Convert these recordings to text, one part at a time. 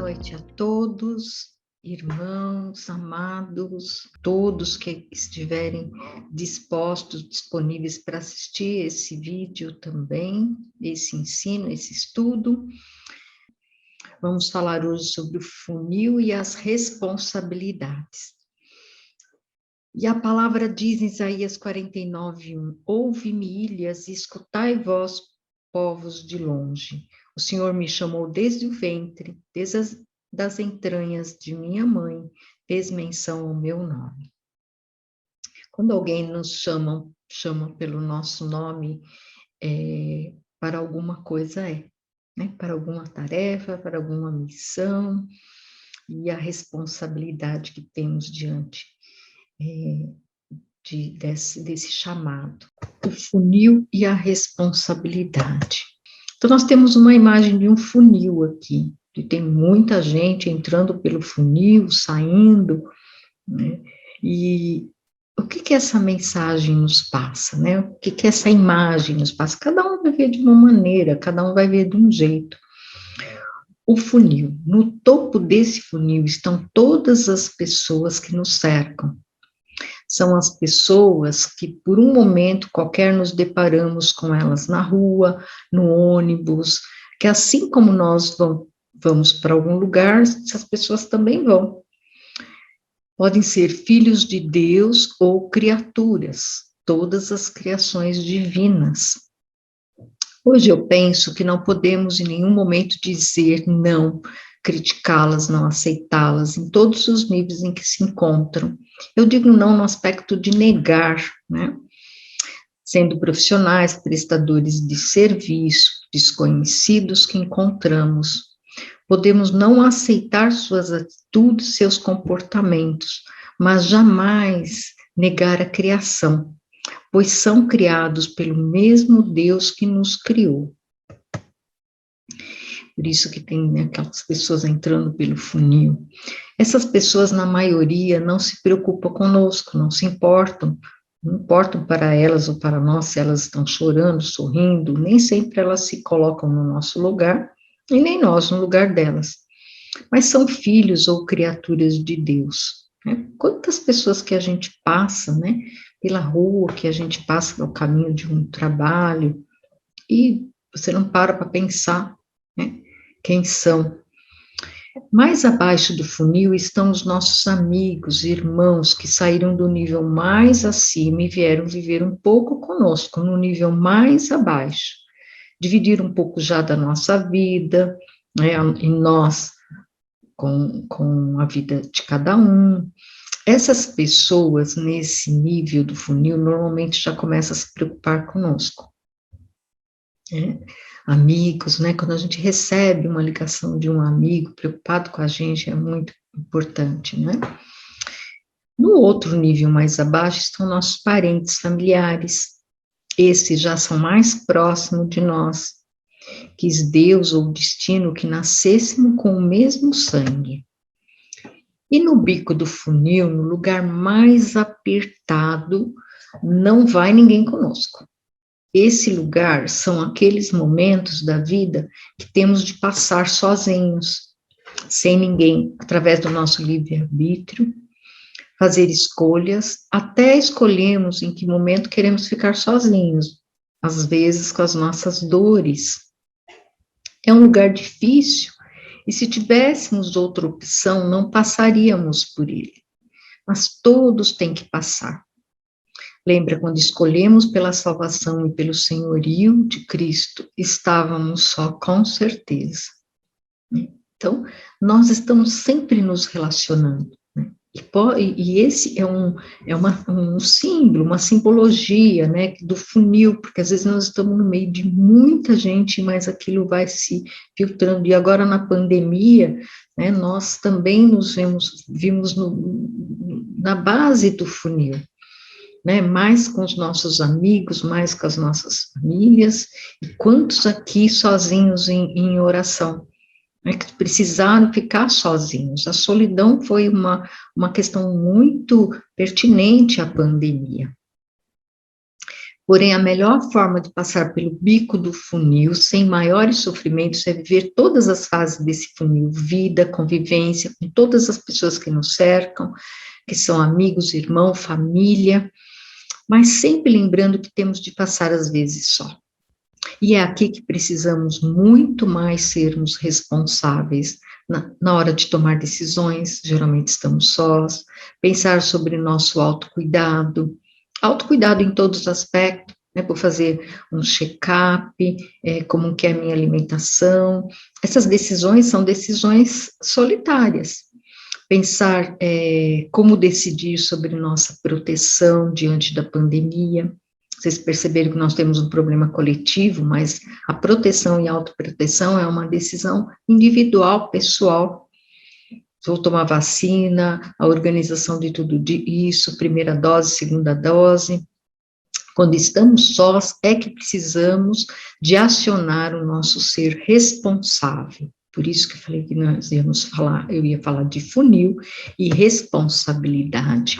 noite a todos, irmãos, amados, todos que estiverem dispostos, disponíveis para assistir esse vídeo também, esse ensino, esse estudo. Vamos falar hoje sobre o funil e as responsabilidades. E a palavra diz em Isaías 49:1: Ouve-me, ilhas, e escutai vós, povos de longe. O Senhor me chamou desde o ventre, desde das entranhas de minha mãe, fez menção ao meu nome. Quando alguém nos chama pelo nosso nome, para alguma coisa né? Para alguma tarefa, para alguma missão, e a responsabilidade que temos diante desse chamado. O funil e a responsabilidade. Então, nós temos uma imagem de um funil aqui, que tem muita gente entrando pelo funil, saindo, né? E o que essa mensagem nos passa, né? O que essa imagem nos passa? Cada um vai ver de uma maneira, cada um vai ver de um jeito. O funil, no topo desse funil estão todas as pessoas que nos cercam. São as pessoas que, por um momento qualquer, nos deparamos com elas na rua, no ônibus, que assim como nós vamos para algum lugar, essas pessoas também vão. Podem ser filhos de Deus ou criaturas, todas as criações divinas. Hoje eu penso que não podemos em nenhum momento dizer não, criticá-las, não aceitá-las, em todos os níveis em que se encontram. Eu digo não no aspecto de negar, né? Sendo profissionais, prestadores de serviço, desconhecidos que encontramos. Podemos não aceitar suas atitudes, seus comportamentos, mas jamais negar a criação, pois são criados pelo mesmo Deus que nos criou. Por isso que tem, né, aquelas pessoas entrando pelo funil. Essas pessoas, na maioria, não se preocupam conosco, não se importam, não importam para elas ou para nós se elas estão chorando, sorrindo, nem sempre elas se colocam no nosso lugar, e nem nós no lugar delas. Mas são filhos ou criaturas de Deus. Né? Quantas pessoas que a gente passa, né, pela rua, que a gente passa no caminho de um trabalho, e você não para pensar, né, quem são. Mais abaixo do funil estão os nossos amigos, irmãos, que saíram do nível mais acima e vieram viver um pouco conosco, no nível mais abaixo. Dividir um pouco já da nossa vida, né, em nós, com a vida de cada um. Essas pessoas, nesse nível do funil, normalmente já começam a se preocupar conosco. Amigos, né? Quando a gente recebe uma ligação de um amigo preocupado com a gente, é muito importante, né? No outro nível mais abaixo estão nossos parentes, familiares. Esses já são mais próximos de nós. Quis Deus ou o destino que nascêssemos com o mesmo sangue. E no bico do funil, no lugar mais apertado, não vai ninguém conosco. Esse lugar são aqueles momentos da vida que temos de passar sozinhos, sem ninguém, através do nosso livre-arbítrio, fazer escolhas, até escolhemos em que momento queremos ficar sozinhos, às vezes com as nossas dores. É um lugar difícil, e se tivéssemos outra opção, não passaríamos por ele. Mas todos têm que passar. Lembra, quando escolhemos pela salvação e pelo senhorio de Cristo, estávamos só com certeza. Então, nós estamos sempre nos relacionando. Né? E esse é um símbolo, uma simbologia, né, do funil, porque às vezes nós estamos no meio de muita gente, mas aquilo vai se filtrando. E agora, na pandemia, né, nós também nos vimos na base do funil. Né, mais com os nossos amigos, mais com as nossas famílias, e quantos aqui sozinhos em oração, né, que precisaram ficar sozinhos. A solidão foi uma questão muito pertinente à pandemia. Porém, a melhor forma de passar pelo bico do funil, sem maiores sofrimentos, é viver todas as fases desse funil, vida, convivência, com todas as pessoas que nos cercam, que são amigos, irmão, família, mas sempre lembrando que temos de passar às vezes só. E é aqui que precisamos muito mais sermos responsáveis na hora de tomar decisões, geralmente estamos sós, pensar sobre nosso autocuidado, autocuidado em todos os aspectos, né, por fazer um check-up, como que é a minha alimentação. Essas decisões são decisões solitárias. Pensar como decidir sobre nossa proteção diante da pandemia. Vocês perceberam que nós temos um problema coletivo, mas a proteção e a autoproteção é uma decisão individual, pessoal. Vou tomar vacina, a organização de tudo isso, primeira dose, segunda dose. Quando estamos sós, é que precisamos de acionar o nosso ser responsável. Por isso que eu falei que nós íamos falar, eu ia falar de funil e responsabilidade.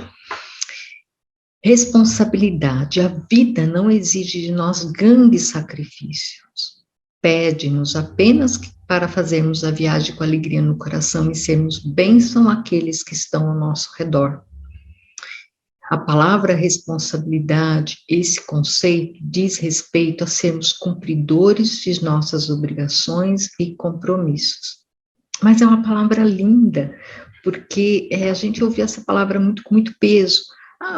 Responsabilidade, a vida não exige de nós grandes sacrifícios, pede-nos apenas para fazermos a viagem com alegria no coração e sermos bênção àqueles que estão ao nosso redor. A palavra responsabilidade, esse conceito, diz respeito a sermos cumpridores de nossas obrigações e compromissos. Mas é uma palavra linda, porque a gente ouve essa palavra com muito peso.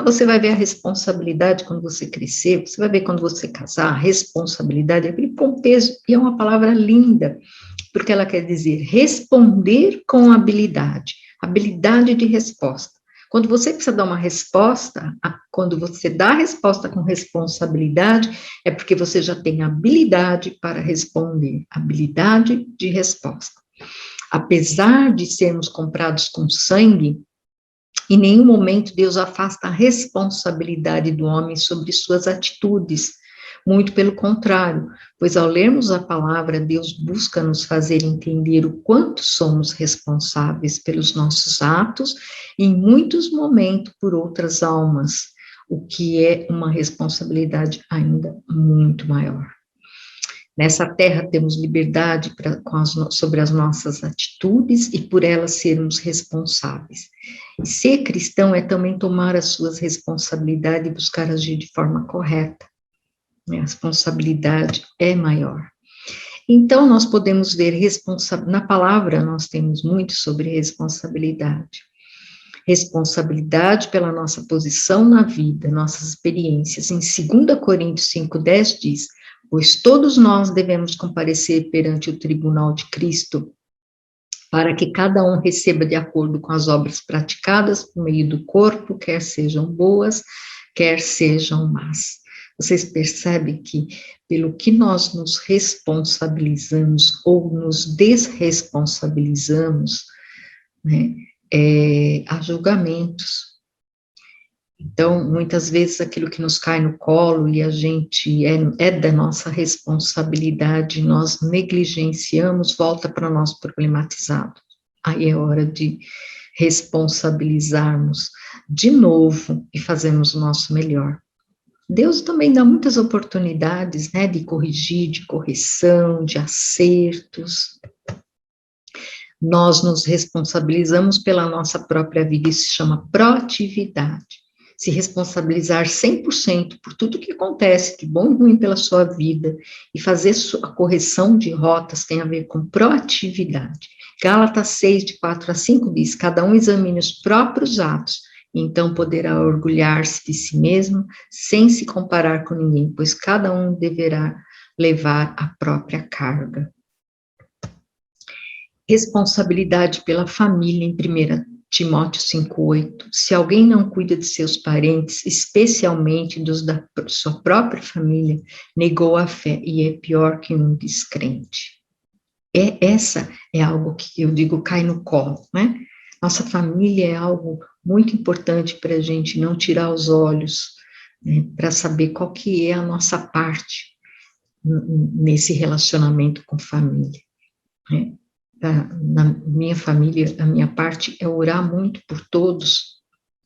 Você vai ver a responsabilidade quando você crescer, você vai ver quando você casar, a responsabilidade, aquele com peso, e é uma palavra linda, porque ela quer dizer responder com habilidade de resposta. Quando você precisa dar uma resposta, quando você dá a resposta com responsabilidade, é porque você já tem habilidade para responder, habilidade de resposta. Apesar de sermos comprados com sangue, em nenhum momento Deus afasta a responsabilidade do homem sobre suas atitudes, muito pelo contrário, pois ao lermos a palavra, Deus busca nos fazer entender o quanto somos responsáveis pelos nossos atos, e em muitos momentos por outras almas, o que é uma responsabilidade ainda muito maior. Nessa terra temos liberdade sobre as nossas atitudes e por elas sermos responsáveis. E ser cristão é também tomar as suas responsabilidades e buscar agir de forma correta. A responsabilidade é maior. Então, nós podemos ver, na palavra nós temos muito sobre responsabilidade. Responsabilidade pela nossa posição na vida, nossas experiências. Em 2 Coríntios 5,10 diz: pois todos nós devemos comparecer perante o tribunal de Cristo, para que cada um receba de acordo com as obras praticadas por meio do corpo, quer sejam boas, quer sejam más. Vocês percebem que, pelo que nós nos responsabilizamos ou nos desresponsabilizamos, né, há julgamentos. Então, muitas vezes, aquilo que nos cai no colo e a gente é da nossa responsabilidade, nós negligenciamos, volta para nós problematizado. Aí é hora de responsabilizarmos de novo e fazermos o nosso melhor. Deus também dá muitas oportunidades, né, de corrigir, de correção, de acertos. Nós nos responsabilizamos pela nossa própria vida, isso se chama proatividade. Se responsabilizar 100% por tudo que acontece, de bom e ruim pela sua vida, e fazer a correção de rotas tem a ver com proatividade. Gálatas 6, de 4 a 5 diz: cada um examine os próprios atos, e então poderá orgulhar-se de si mesmo, sem se comparar com ninguém, pois cada um deverá levar a própria carga. Responsabilidade pela família, em 1 Timóteo 5,8. Se alguém não cuida de seus parentes, especialmente dos da sua própria família, negou a fé e é pior que um descrente. Essa é algo que eu digo cai no colo, né? Nossa família é algo muito importante para a gente não tirar os olhos, né, para saber qual que é a nossa parte nesse relacionamento com família, né? Na minha família, a minha parte é orar muito por todos,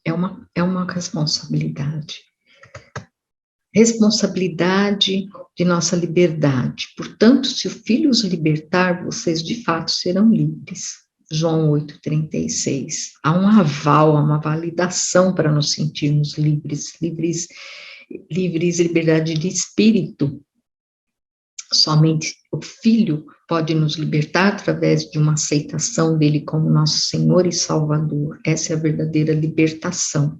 é uma responsabilidade. responsabilidade de nossa liberdade. Portanto, se o Filho os libertar, vocês de fato serão livres. João 8,36. Há um aval, há uma validação para nos sentirmos livres, liberdade de espírito. Somente o Filho pode nos libertar através de uma aceitação dele como nosso Senhor e Salvador. Essa é a verdadeira libertação.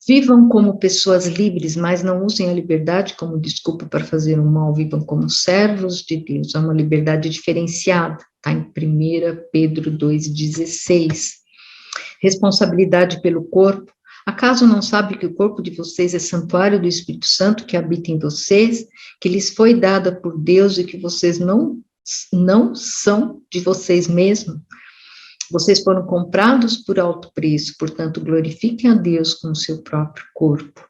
Vivam como pessoas livres, mas não usem a liberdade como desculpa para fazer o mal. Vivam como servos de Deus. É uma liberdade diferenciada. Está em 1 Pedro 2,16. Responsabilidade pelo corpo. Acaso não sabe que o corpo de vocês é santuário do Espírito Santo que habita em vocês, que lhes foi dada por Deus e que vocês não são de vocês mesmos? Vocês foram comprados por alto preço, portanto, glorifiquem a Deus com o seu próprio corpo.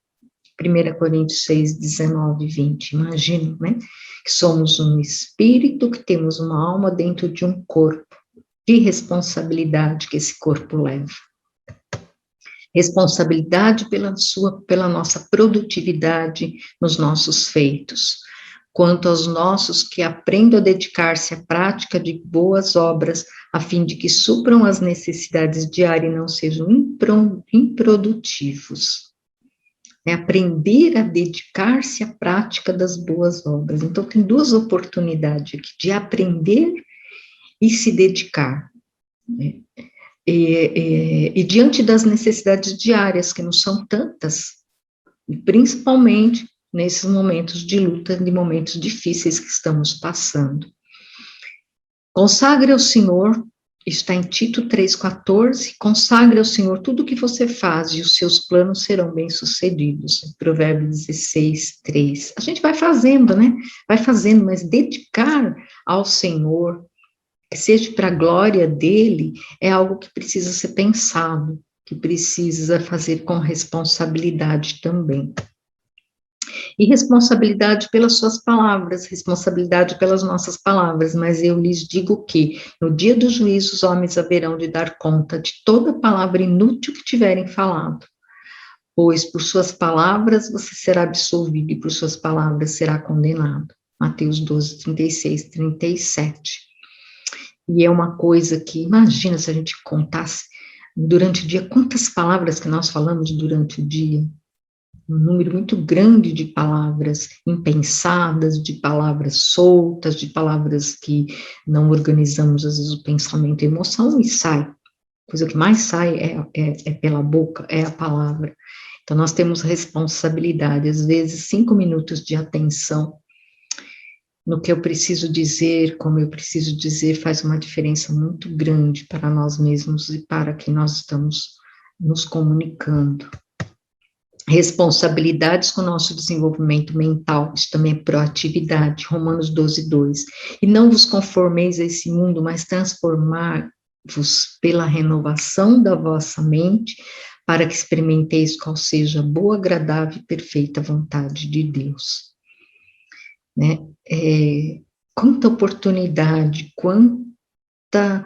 1 Coríntios 6, 19 e 20. Imagina, né? Que somos um espírito, que temos uma alma dentro de um corpo. Que responsabilidade que esse corpo leva. Responsabilidade pela nossa produtividade nos nossos feitos. Quanto aos nossos que aprendam a dedicar-se à prática de boas obras, a fim de que supram as necessidades diárias e não sejam improdutivos. É aprender a dedicar-se à prática das boas obras. Então, tem duas oportunidades aqui, de aprender e se dedicar. E diante das necessidades diárias, que não são tantas, principalmente nesses momentos de luta, de momentos difíceis que estamos passando. Consagre ao Senhor, está em Tito 3,14, consagre ao Senhor tudo o que você faz e os seus planos serão bem-sucedidos. Provérbios 16, 3. A gente vai fazendo, né? Vai fazendo, mas dedicar ao Senhor, que seja para a glória dele, é algo que precisa ser pensado, que precisa fazer com responsabilidade também. E responsabilidade pelas suas palavras, responsabilidade pelas nossas palavras, mas eu lhes digo que, no dia do juízo, os homens haverão de dar conta de toda palavra inútil que tiverem falado, pois por suas palavras você será absolvido e por suas palavras será condenado. Mateus 12, 36, 37. E é uma coisa que, imagina se a gente contasse durante o dia, quantas palavras que nós falamos durante o dia, um número muito grande de palavras impensadas, de palavras soltas, de palavras que não organizamos, às vezes, o pensamento e a emoção, e sai. A coisa que mais sai é pela boca, é a palavra. Então, nós temos responsabilidade, às vezes, 5 minutos de atenção no que eu preciso dizer, como eu preciso dizer, faz uma diferença muito grande para nós mesmos e para quem nós estamos nos comunicando. Responsabilidades com o nosso desenvolvimento mental, isso também é proatividade, Romanos 12, 2. E não vos conformeis a esse mundo, mas transformar-vos pela renovação da vossa mente, para que experimenteis qual seja a boa, agradável e perfeita vontade de Deus. Né? Quanta oportunidade, quanta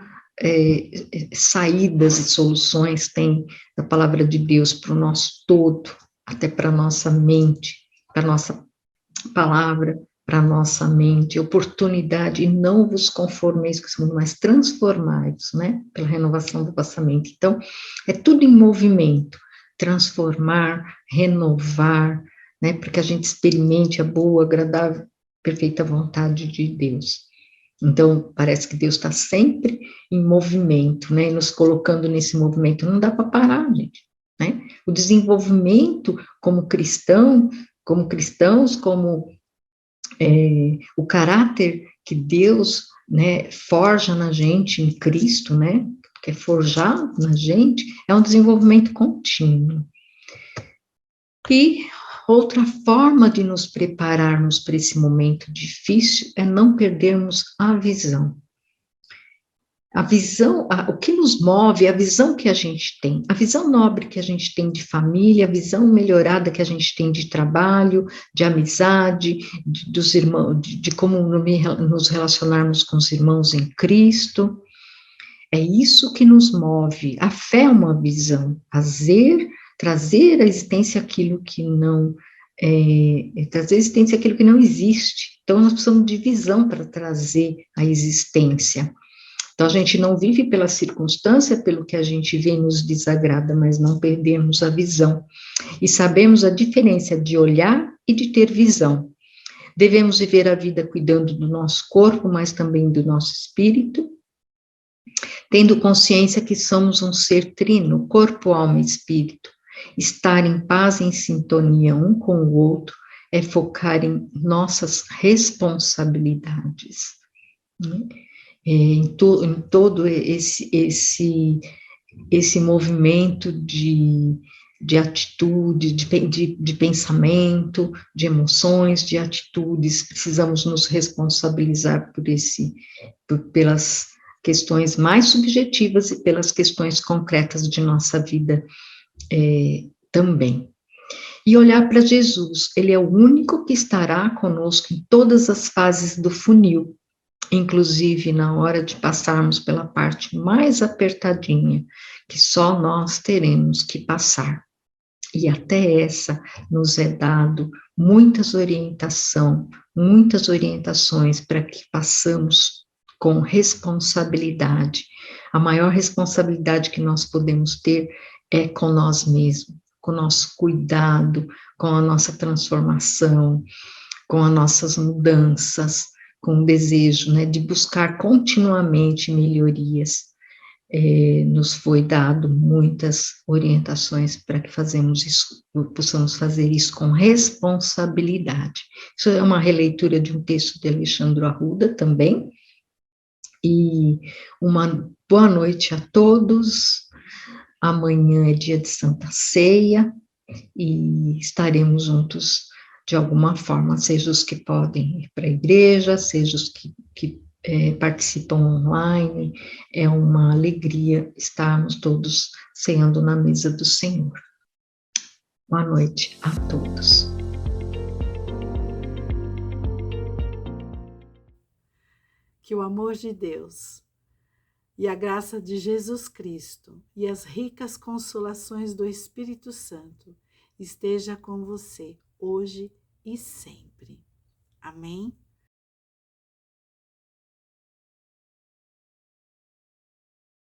saídas e soluções tem da palavra de Deus para o nosso todo, até para a nossa mente, para a nossa palavra, para a nossa mente, oportunidade, e não vos conformeis com esse mundo, mas transformai-vos, né, pela renovação da vossa mente. Então, é tudo em movimento, transformar, renovar, né, para que a gente experimente a boa, agradável, perfeita vontade de Deus. Então, parece que Deus está sempre em movimento, né, nos colocando nesse movimento, não dá para parar, gente, né? O desenvolvimento como cristãos, como o caráter que Deus, né, forja na gente em Cristo, né, que é forjado na gente, é um desenvolvimento contínuo. E outra forma de nos prepararmos para esse momento difícil é não perdermos a visão. A visão, o que nos move é a visão que a gente tem, a visão nobre que a gente tem de família, a visão melhorada que a gente tem de trabalho, de amizade, dos irmãos, de como nos relacionarmos com os irmãos em Cristo. É isso que nos move. A fé é uma visão, trazer à existência aquilo que não Às vezes tem-se aquilo que não existe, então nós precisamos de visão para trazer a existência. Então a gente não vive pela circunstância, pelo que a gente vê nos desagrada, mas não perdemos a visão. E sabemos a diferença de olhar e de ter visão. Devemos viver a vida cuidando do nosso corpo, mas também do nosso espírito, tendo consciência que somos um ser trino, corpo, alma e espírito. Estar em paz e em sintonia um com o outro é focar em nossas responsabilidades, né? Em todo esse movimento de atitude, de pensamento, de emoções, de atitudes, precisamos nos responsabilizar pelas questões mais subjetivas e pelas questões concretas de nossa vida também. E olhar para Jesus, ele é o único que estará conosco em todas as fases do funil, inclusive na hora de passarmos pela parte mais apertadinha, que só nós teremos que passar. E até essa nos é dado muitas orientações para que passamos com responsabilidade. A maior responsabilidade que nós podemos ter é com nós mesmos, com o nosso cuidado, com a nossa transformação, com as nossas mudanças, com o desejo, né, de buscar continuamente melhorias. Nos foi dado muitas orientações para que possamos fazer isso com responsabilidade. Isso é uma releitura de um texto de Alexandre Arruda também, e uma boa noite a todos. Amanhã é dia de Santa Ceia, e estaremos juntos de alguma forma, seja os que podem ir para a igreja, seja os que participam online. É uma alegria estarmos todos ceando na mesa do Senhor. Boa noite a todos. Que o amor de Deus e a graça de Jesus Cristo e as ricas consolações do Espírito Santo esteja com você hoje e sempre. Amém?